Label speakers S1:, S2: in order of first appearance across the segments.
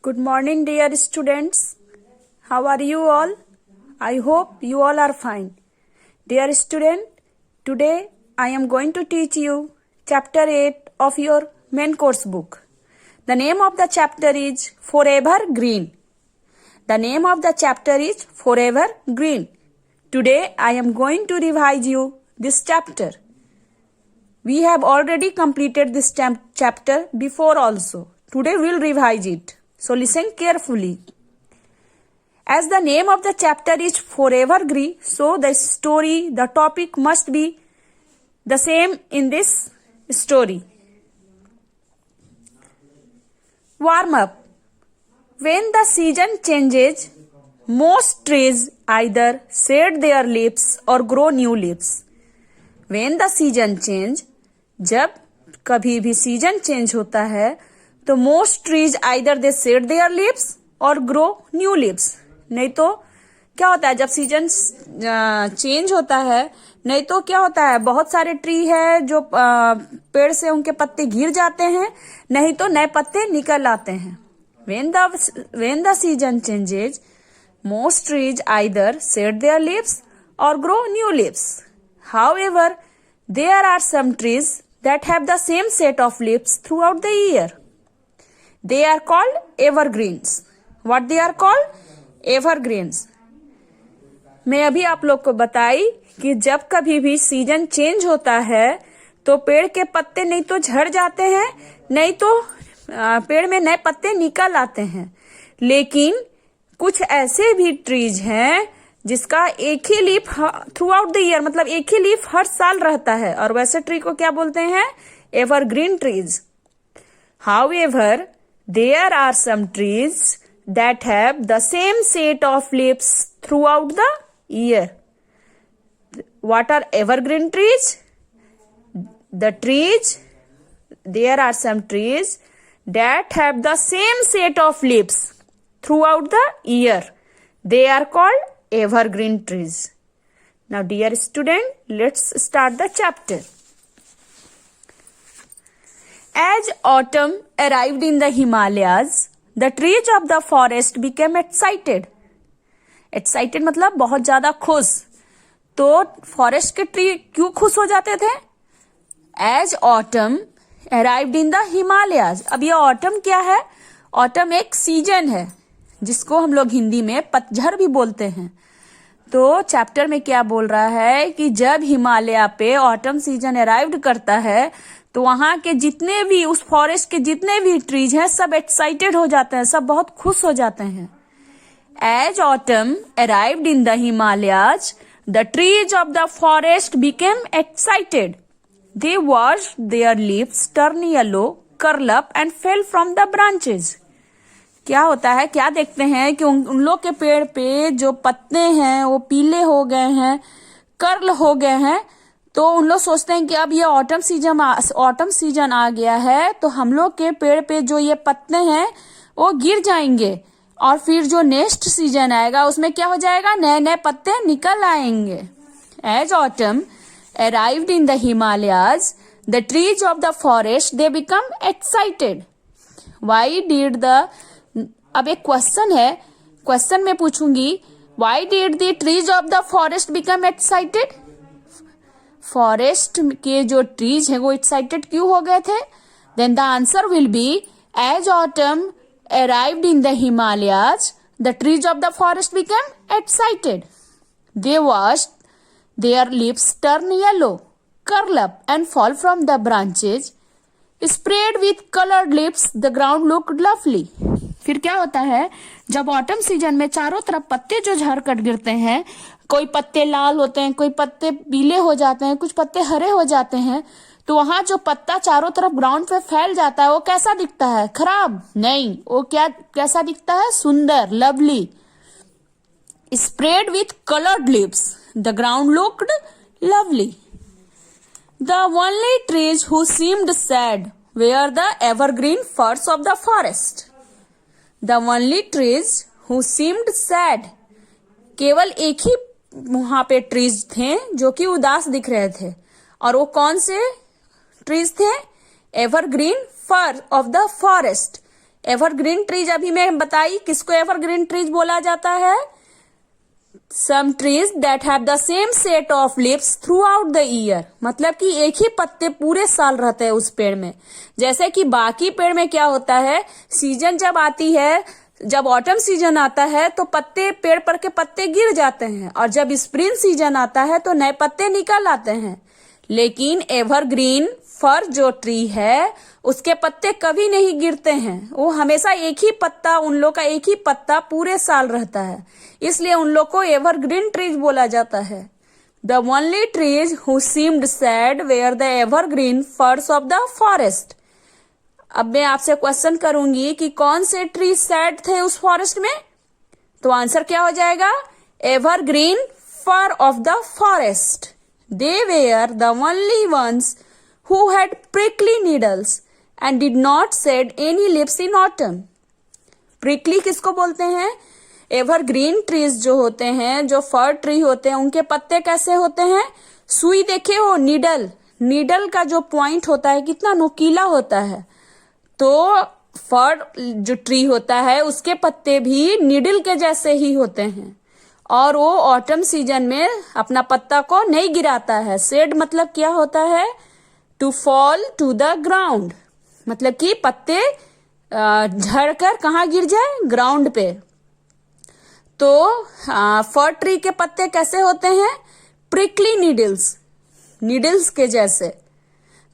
S1: Good morning, dear students. How are you all? I hope you all are fine. Dear student, today I am going to teach you chapter 8 of your main course book. The name of the chapter is Forever Green. The name of the chapter is Forever Green. Today I am going to revise you this chapter. We have already completed this chapter before also. Today we will revise it. So listen carefully. As the name of the chapter is Forever Green, so the story, the topic must be the same in this story. Warm up. When the season changes, most trees either shed their leaves or grow new leaves. When the season change, जब कभी भी season change होता है तो most trees either they shade there leaves और grow new leaves. नहीं तो क्या होता है जब सीजन चेंज होता है, नहीं तो क्या होता है बहुत सारे ट्री है जो पेड़ से उनके पत्ते गिर जाते हैं, नहीं तो नए पत्ते निकल आते हैं. When the season changes, most trees either shed their leaves or grow new leaves. However, there are some trees that have the same set of leaves throughout the year. They are called evergreens. What they are called? Evergreens. मैं अभी आप लोग को बताई कि जब कभी भी सीजन चेंज होता है तो पेड़ के पत्ते नहीं तो झड़ जाते हैं, नहीं तो पेड़ में नए पत्ते निकल आते हैं. लेकिन कुछ ऐसे भी ट्रीज हैं जिसका एक ही leaf throughout the year, मतलब एक ही लीफ हर साल रहता है, और वैसे ट्री को क्या बोलते हैं? Evergreen trees. However, there are some trees that have the same set of leaves throughout the year. What are evergreen trees? The trees, there are some trees that have the same set of leaves throughout the year. They are called evergreen trees. Now dear student, let's start the chapter. As autumn arrived in the Himalayas, the trees of the forest became excited. Excited मतलब बहुत ज्यादा खुश. तो forest के tree क्यों खुश हो जाते थे? As autumn arrived in the Himalayas. अब ये ऑटम क्या है? ऑटम एक सीजन है जिसको हम लोग हिंदी में पतझड़ भी बोलते हैं. तो चैप्टर में क्या बोल रहा है कि जब हिमालय पे ऑटम सीजन अराइव्ड करता है तो वहां के जितने भी उस फॉरेस्ट के जितने भी ट्रीज हैं सब एक्साइटेड हो जाते हैं, सब बहुत खुश हो जाते हैं. As autumn arrived in the Himalayas, the trees of the forest became excited. They watched their leaves turn yellow, curl up and fell from the branches. क्या होता है, क्या देखते हैं कि उन लोग के पेड़ पे जो पत्ते हैं वो पीले हो गए हैं, कर्ल हो गए हैं. तो उन लोग सोचते हैं कि अब ये ऑटम सीजन आ गया है तो हम लोग के पेड़ पे जो ये पत्ते हैं वो गिर जाएंगे और फिर जो नेक्स्ट सीजन आएगा उसमें क्या हो जाएगा, नए नए पत्ते निकल आएंगे. As autumn arrived in the Himalayas, the trees of the forest they become excited. Why did the, अब एक क्वेश्चन है, क्वेश्चन में पूछूंगी why did the trees of the forest become excited? Forest के जो ट्रीज हैं वो एक्साइटेड क्यों हो गए थे? Then the answer will be as autumn arrived in the Himalayas, the trees of the forest became excited. They watched their leaves turn yellow, curl up and fall from the branches. Spread with colored leaves, the ground looked lovely. फिर क्या होता है जब autumn season में चारों तरफ पत्ते जो झड़ कट गिरते हैं, कोई पत्ते लाल होते हैं, कोई पत्ते पीले हो जाते हैं, कुछ पत्ते हरे हो जाते हैं, तो वहां जो पत्ता चारों तरफ ग्राउंड पे फैल जाता है वो कैसा दिखता है? खराब नहीं, वो कैसा दिखता है? सुंदर, lovely. Spread with colored leaves, the ground looked lovely. The only trees who seemed sad were the evergreen firs of the forest. The only trees who seemed sad, केवल एक ही वहां पे ट्रीज थे जो कि उदास दिख रहे थे, और वो कौन से ट्रीज थे? Evergreen fir of the forest. Evergreen trees अभी मैं बताई, किसको एवरग्रीन ट्रीज बोला जाता है? Some trees that have the same set of leaves throughout the year, मतलब कि एक ही पत्ते पूरे साल रहते हैं उस पेड़ में। जैसे कि बाकी पेड़ में क्या होता है, सीजन जब आती है, जब ऑटम सीजन आता है तो पत्ते, पेड़ पर के पत्ते गिर जाते हैं, और जब स्प्रिंग सीजन आता है तो नए पत्ते निकल आते हैं। लेकिन एवरग्रीन फर जो ट्री है उसके पत्ते कभी नहीं गिरते हैं, वो हमेशा एक ही पत्ता, उन लोग का एक ही पत्ता पूरे साल रहता है, इसलिए उन लोग को एवरग्रीन ट्रीज बोला जाता है। The only trees who seemed sad were the evergreen firs of the forest. अब मैं आपसे क्वेश्चन करूंगी कि कौन से ट्री सैड थे उस फॉरेस्ट में, तो आंसर क्या हो जाएगा? Evergreen fir of the forest. They were the only ones who had prickly needles and did not shed any leaves in autumn. Prickly किसको बोलते हैं? एवरग्रीन ट्रीज जो होते हैं, जो फर ट्री होते हैं, उनके पत्ते कैसे होते हैं? सुई देखे हो, नीडल का जो पॉइंट होता है कितना नुकीला होता है। तो फर जो ट्री होता है उसके पत्ते भी नीडल के जैसे ही होते हैं, और वो ऑटम सीजन में अपना पत्ता को नहीं गिराता है। शेड मतलब क्या होता है? To fall to the ground, मतलब कि पत्ते झड़कर कहाँ गिर जाए? ग्राउंड पे। तो फर ट्री के पत्ते कैसे होते हैं? प्रिकली नीडल्स के जैसे।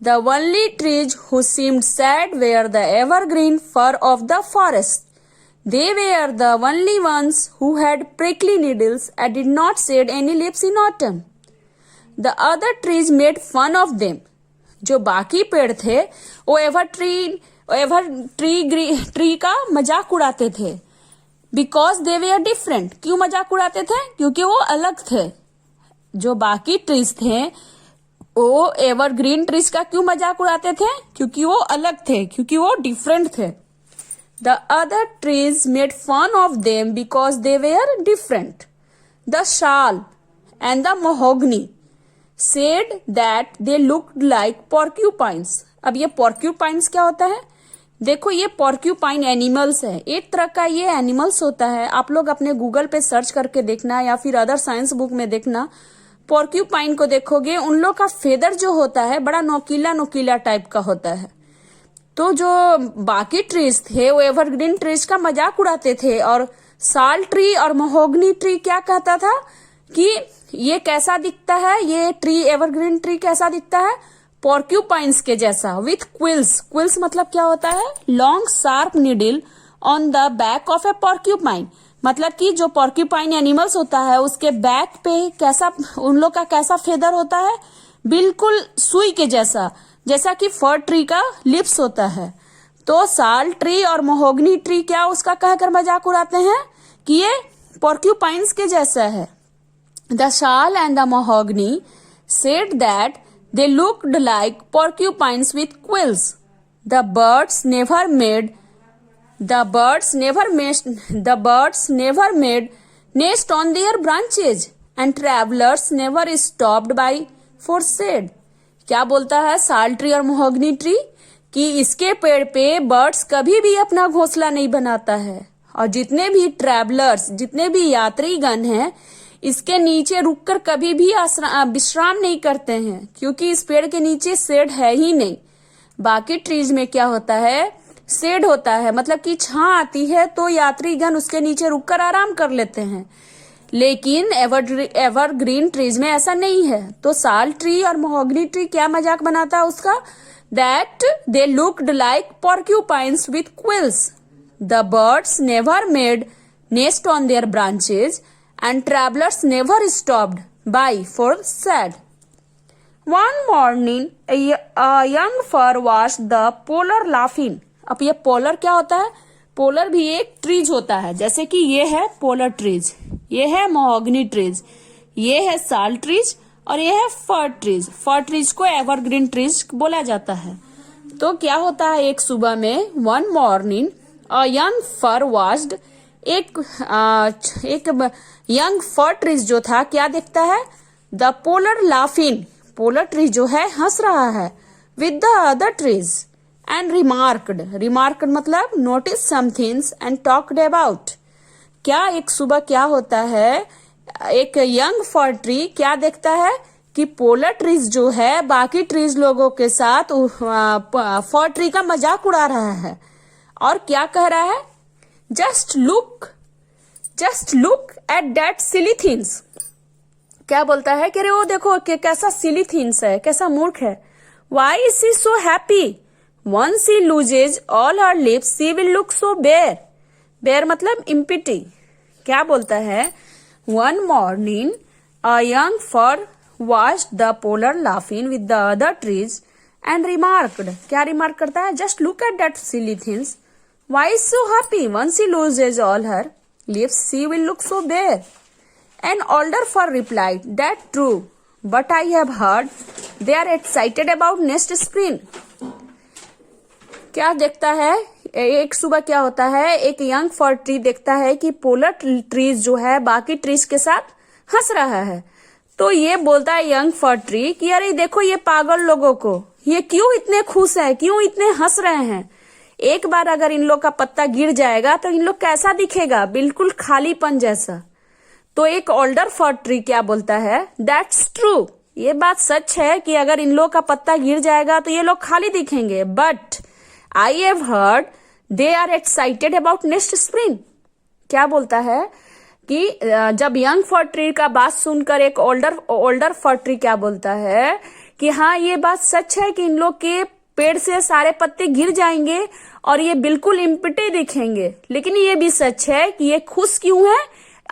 S1: The only trees who seemed sad were the evergreen fir of the forest. They were the only ones who had prickly needles and did not shed any leaves in autumn. The other trees made fun of them. जो बाकी पेड़ थे वो ever tree का मजाक उड़ाते थे। Because they were different. क्यों मजाक उड़ाते थे? क्योंकि वो अलग थे। जो बाकी ट्रीज थे वो एवरग्रीन ट्रीज का क्यों मजाक उड़ाते थे? क्योंकि वो अलग थे, क्योंकि वो डिफरेंट थे। The other trees made fun of them because they were different. The sal and the mahogany said that they looked like porcupines. अब ये porcupines क्या होता है? देखो, ये porcupine एनिमल्स है, एक तरह का ये एनिमल्स होता है। आप लोग अपने गूगल पे सर्च करके देखना या फिर अदर साइंस बुक में देखना, porcupine को देखोगे, उन लोग का फेदर जो होता है बड़ा नोकीला टाइप का होता है। तो जो बाकी ट्रीज थे वो एवरग्रीन ट्रीज का मजाक उड़ाते थे, और साल ट्री और महोगनी ट्री क्या कहता था कि ये कैसा दिखता है, ये ट्री एवरग्रीन ट्री कैसा दिखता है? पोर्क्यूपाइंस के जैसा, विथ क्विल्स मतलब क्या होता है? Long sharp needle on the back of A porcupine, मतलब कि जो पोर्क्यूपाइन एनिमल्स होता है उसके बैक पे कैसा, उन लोग का कैसा फेदर होता है? बिल्कुल सुई के जैसा कि फर ट्री का लिप्स होता है। तो साल ट्री और महोगनी ट्री क्या उसका कहकर मजाक उड़ाते हैं कि ये पोर्क्यूपाइंस के जैसा है। The sal and the mahogany said that they looked like porcupines with quills. The birds never made nest on their branches and travelers never stopped by for shade. क्या बोलता है साल ट्री और महोगनी ट्री कि इसके पेड़ पे बर्ड्स कभी भी अपना घोंसला नहीं बनाता है, और जितने भी ट्रैवलर्स, जितने भी यात्रीगण हैं, इसके नीचे रुककर कभी भी विश्राम नहीं करते हैं, क्योंकि इस पेड़ के नीचे शेड है ही नहीं। बाकी ट्रीज में क्या होता है? शेड होता है, मतलब कि छां आती है तो यात्रीगण उसके नीचे रुककर आराम कर लेते हैं। लेकिन एवरग्रीन ट्रीज में ऐसा नहीं है। तो साल ट्री और महोगनी ट्री क्या मजाक बनाता है उसका? That they looked like porcupines with quills. The birds never made nest on their branches and travellers never stopped by for shade. One morning, a young fir watched the polar laughing. अब ये polar क्या होता है? Polar भी एक trees होता है, जैसे कि ये है पोलर ट्रीज, ये है महोगनी ट्रीज, ये है साल ट्रीज और ये है फर ट्रीज. फर ट्रीज को एवरग्रीन ट्रीज बोला जाता है. तो क्या होता है, एक सुबह में, one morning a young fir watched, एक यंग फर ट्रीज जो था क्या देखता है? The poplar laughing. Poplar tree जो है हंस रहा है. With the other trees, and remarked मतलब notice some things and talked about. क्या एक सुबह क्या होता है, एक यंग फर ट्री क्या देखता है कि पोलर ट्रीज जो है बाकी ट्रीज लोगों के साथ फर ट्री का मजाक उड़ा रहा है और क्या कह रहा है, just look at that silly things. क्या बोलता है कि अरे वो देखो कि कैसा सिली थिंग्स है, कैसा मूर्ख है। Why is she so happy, once she loses all her lips she will look so bare मतलब इम्पिटी। क्या बोलता है, one morning a young fir watched the polar laughing with the other trees and remarked, क्या remark करता है, just look at that silly things, why is so happy, once she loses all her lips she will look so bare। An older fir replied, that true, but I have heard they are excited about next spring। क्या देखता है, एक सुबह क्या होता है, एक young फर tree देखता है कि पोलर ट्रीज जो है बाकी ट्रीज के साथ हंस रहा है। तो ये बोलता है यंग फर ट्री कि अरे देखो ये पागल लोगों को, ये क्यों इतने खुश है, क्यों इतने हंस रहे हैं। एक बार अगर इन लोग का पत्ता गिर जाएगा तो इन लोग कैसा दिखेगा, बिल्कुल खालीपन जैसा। तो एक ओल्डर फर ट्री क्या बोलता है, दैट्स ट्रू, ये बात सच है कि अगर इन लोग का पत्ता गिर जाएगा तो ये लोग खाली दिखेंगे, but I have heard they are excited about next spring। क्या बोलता है कि जब यंग फर ट्री का बात सुनकर एक ओल्डर फर ट्री क्या बोलता है कि हाँ ये बात सच है कि इन लोग के पेड़ से सारे पत्ते गिर जाएंगे और ये बिल्कुल इम्पिटे दिखेंगे, लेकिन ये भी सच है कि ये खुश क्यों है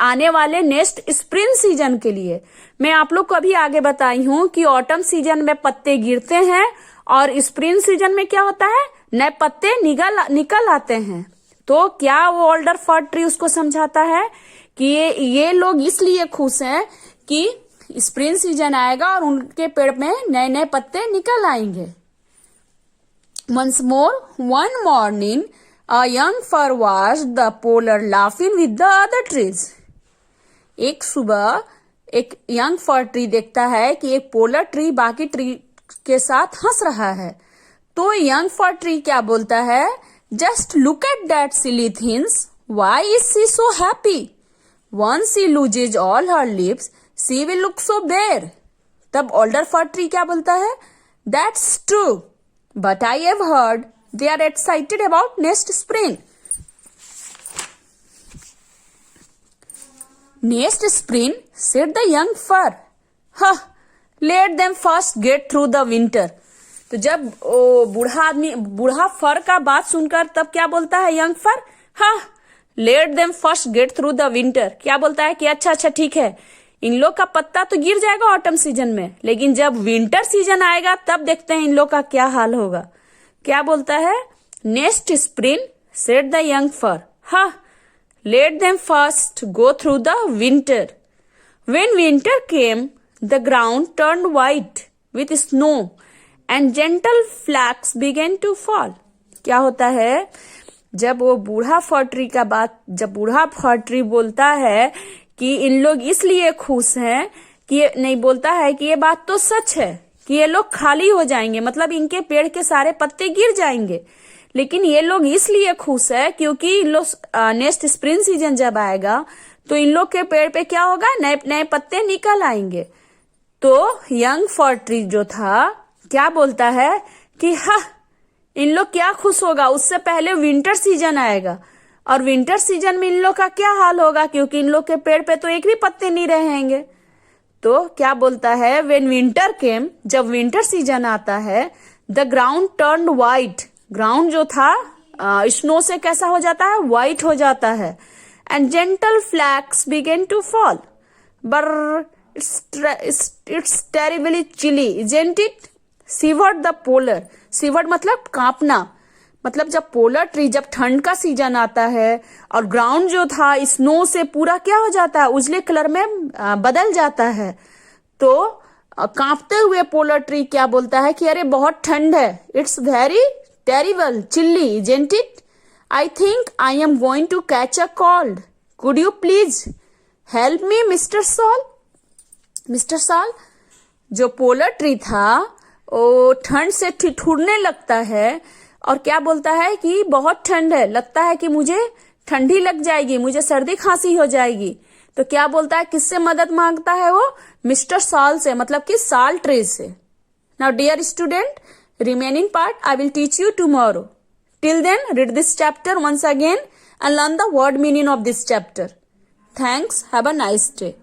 S1: आने वाले नेक्स्ट स्प्रिंग सीजन के लिए। मैं आप लोग को अभी आगे बताई हूँ कि ऑटम सीजन में पत्ते गिरते हैं और स्प्रिंग सीजन में क्या होता है, नए पत्ते निकल आते हैं। तो क्या वो ओल्डर फर ट्री उसको समझाता है कि ये लोग इसलिए खुश हैं कि स्प्रिंग सीजन आएगा और उनके पेड़ में नए नए पत्ते निकल आएंगे। Once more, one morning, a young fir watched the polar laughing with the other trees। एक सुबह एक यंग फर ट्री देखता है कि एक पोलर ट्री बाकी ट्री के साथ हंस रहा है। तो यंग फर ट्री क्या बोलता है, just look at that silly things, why is she so happy, once she loses all her lips she will look so bare। तब ओल्डर फर ट्री क्या बोलता है, that's true, but I have heard they are excited about next spring। Next spring, said the young fir, huh, let them first get through the winter। तो जब बूढ़ा फर का बात सुनकर तब क्या बोलता है यंग फर, हाँ, let them first get through the winter. क्या बोलता है कि अच्छा ठीक है, इन लोग का पत्ता तो गिर जाएगा ऑटम सीजन में, लेकिन जब विंटर सीजन आएगा तब देखते हैं इन लोग का क्या हाल होगा। क्या बोलता है, next spring said the young fir, हाँ, let them first go through the winter. When winter came the ground turned white with snow and gentle flakes began to fall. क्या होता है, जब वो बूढ़ा फर ट्री बोलता है कि इन लोग इसलिए खुश हैं कि नहीं, बोलता है कि ये बात तो सच है कि ये लोग खाली हो जाएंगे, मतलब इनके पेड़ के सारे पत्ते गिर जाएंगे, लेकिन ये लोग इसलिए खुश है क्योंकि इन लोग नेक्स्ट स्प्रिंग सीजन जब आएगा तो इन लोग के पेड़ पे क्या होगा, नए नए पत्ते निकल आएंगे। तो यंग फर ट्री जो था क्या बोलता है कि हाँ, इन लोग क्या खुश होगा, उससे पहले विंटर सीजन आएगा और विंटर सीजन में इन लोग का क्या हाल होगा, क्योंकि इन लोग के पेड़ पे तो एक भी पत्ते नहीं रहेंगे। तो क्या बोलता है, व्हेन विंटर केम, जब विंटर सीजन आता है, the ground turned white, ground जो था स्नो से कैसा हो जाता है, व्हाइट हो जाता है, and gentle flakes began to fall, but it's terribly chilly, isn't it, shivered the poplar, shivered मतलब कांपना, मतलब जब पोलर ट्री, जब ठंड का सीजन आता है और ग्राउंड जो था स्नो से पूरा क्या हो जाता है, उजले कलर में बदल जाता है, तो कांपते हुए पोलर ट्री क्या बोलता है कि अरे बहुत ठंड है, it's very terrible chilly, isn't it, I think I am going to catch a cold, could you please help me mister Sal. Mister Sal, जो पोलर ट्री था वो ठंड से ठिठुरने लगता है और क्या बोलता है कि बहुत ठंड है, लगता है कि मुझे ठंडी लग जाएगी, मुझे सर्दी खांसी हो जाएगी। तो क्या बोलता है, किससे मदद मांगता है वो? मिस्टर सॉल से, मतलब कि साल ट्रेज से। Now dear student, remaining part I will teach you tomorrow. Till then read this chapter once again and learn the word meaning of this chapter. Thanks. Have a nice day.